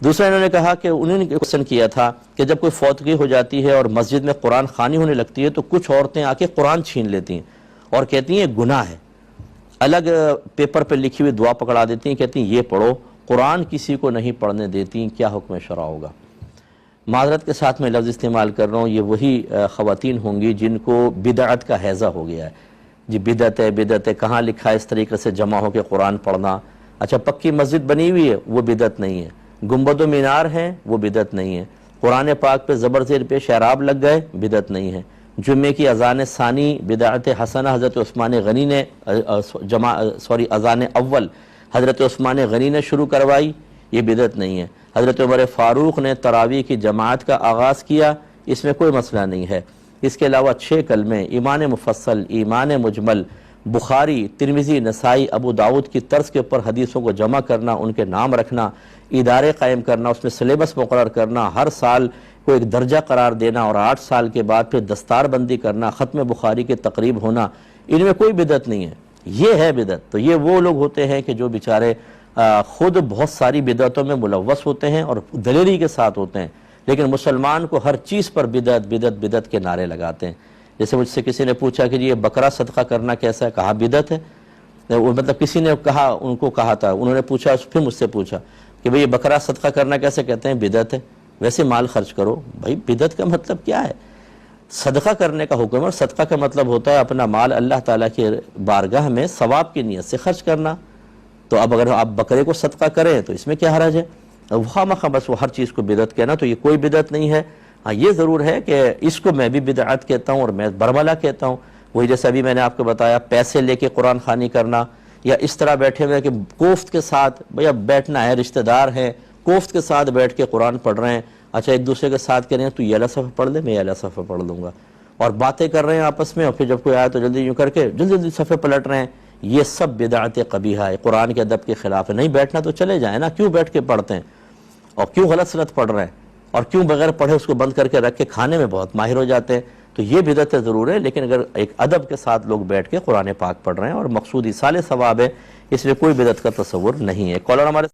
دوسرا انہوں نے کہا کہ انہوں نے کوشچن کیا تھا کہ جب کوئی فوتگی ہو جاتی ہے اور مسجد میں قرآن خوانی ہونے لگتی ہے تو کچھ عورتیں آ کے قرآن چھین لیتی ہیں اور کہتی ہیں گناہ ہے، الگ پیپر پہ لکھی ہوئی دعا پکڑا دیتی ہیں، کہتی ہیں یہ پڑھو، قرآن کسی کو نہیں پڑھنے دیتی، کیا حکم شرع ہوگا؟ معذرت کے ساتھ میں لفظ استعمال کر رہا ہوں، یہ وہی خواتین ہوں گی جن کو بدعت کا ہیضہ ہو گیا ہے، جی بدعت ہے، کہاں لکھا ہے اس طریقے سے جمع ہو کے قرآن پڑھنا؟ اچھا پکی مسجد بنی ہوئی ہے وہ بدعت نہیں ہے، گنبد و مینار ہیں وہ بدعت نہیں ہے، قرآن پاک پہ زبر زیر پیش اعراب لگ گئے بدعت نہیں ہے، جمعے کی اذان ثانی بدعت حسنہ حضرت عثمان غنی نے اذان اول حضرت عثمان غنی نے شروع کروائی، یہ بدعت نہیں ہے، حضرت عمر فاروق نے تراویح کی جماعت کا آغاز کیا، اس میں کوئی مسئلہ نہیں ہے۔ اس کے علاوہ 6 کلمے، ایمان مفصل، ایمان مجمل، بخاری، ترمذی، نسائی، ابو داؤد کی طرز کے اوپر حدیثوں کو جمع کرنا، ان کے نام رکھنا، ادارے قائم کرنا، اس میں سلیبس مقرر کرنا، ہر سال کو ایک درجہ قرار دینا اور 8 سال کے بعد پھر دستار بندی کرنا، ختم بخاری کے تقریب ہونا، ان میں کوئی بدعت نہیں ہے، یہ ہے بدعت۔ تو یہ وہ لوگ ہوتے ہیں کہ جو بیچارے خود بہت ساری بدعتوں میں ملوث ہوتے ہیں اور دلیری کے ساتھ ہوتے ہیں، لیکن مسلمان کو ہر چیز پر بدعت بدعت بدعت کے نعرے لگاتے ہیں۔ جیسے مجھ سے کسی نے پوچھا کہ یہ بکرا صدقہ کرنا کیسا ہے، کہا بدعت ہے، مطلب کسی نے کہا، ان کو کہا تھا، انہوں نے پوچھا، پھر مجھ سے پوچھا کہ بھئی یہ بکرا صدقہ کرنا کیسے، کہتے ہیں بدعت ہے، ویسے مال خرچ کرو۔ بھائی بدعت کا مطلب کیا ہے؟ صدقہ کرنے کا حکم ہے، اور صدقہ کا مطلب ہوتا ہے اپنا مال اللہ تعالیٰ کی بارگاہ میں ثواب کی نیت سے خرچ کرنا۔ تو اب اگر آپ بکرے کو صدقہ کریں تو اس میں کیا حرج ہے؟ خواہ بس وہ ہر چیز کو بدعت کہنا، تو یہ کوئی بدعت نہیں ہے۔ ہاں یہ ضرور ہے کہ اس کو میں بھی بدعت کہتا ہوں اور میں برملا کہتا ہوں، وہی جیسے ابھی میں نے آپ کو بتایا پیسے لے کے قرآن خوانی کرنا، یا اس طرح بیٹھے ہوئے کہ کوفت کے ساتھ، بھیا بیٹھنا ہے، رشتہ دار ہیں، کوفت کے ساتھ بیٹھ کے قرآن پڑھ رہے ہیں، اچھا ایک دوسرے کے ساتھ کہہ رہے ہیں تو یہ والا صفحہ پڑھ لے، میں یہ والا صفحہ پڑھ لوں گا، اور باتیں کر رہے ہیں آپس میں، اور پھر جب کوئی آئے تو جلدی یوں کر کے جلدی جلدی صفحے پلٹ رہے ہیں، یہ سب بدعت قبیحہ ہے، قرآن کے ادب کے خلاف ہے۔ نہیں بیٹھنا تو چلے جائیں نا، کیوں بیٹھ کے پڑھتے ہیں، اور کیوں غلط سلط پڑھ رہے ہیں، اور کیوں بغیر پڑھے اس کو بند کر کے رکھ کے کھانے میں بہت ماہر ہو جاتے ہیں۔ تو یہ بدعت ضرور ہے، لیکن اگر ایک ادب کے ساتھ لوگ بیٹھ کے قرآن پاک پڑھ رہے ہیں اور مقصود ایصال ثواب ہے، اس میں کوئی بدعت کا تصور نہیں ہے۔ کالر ہمارے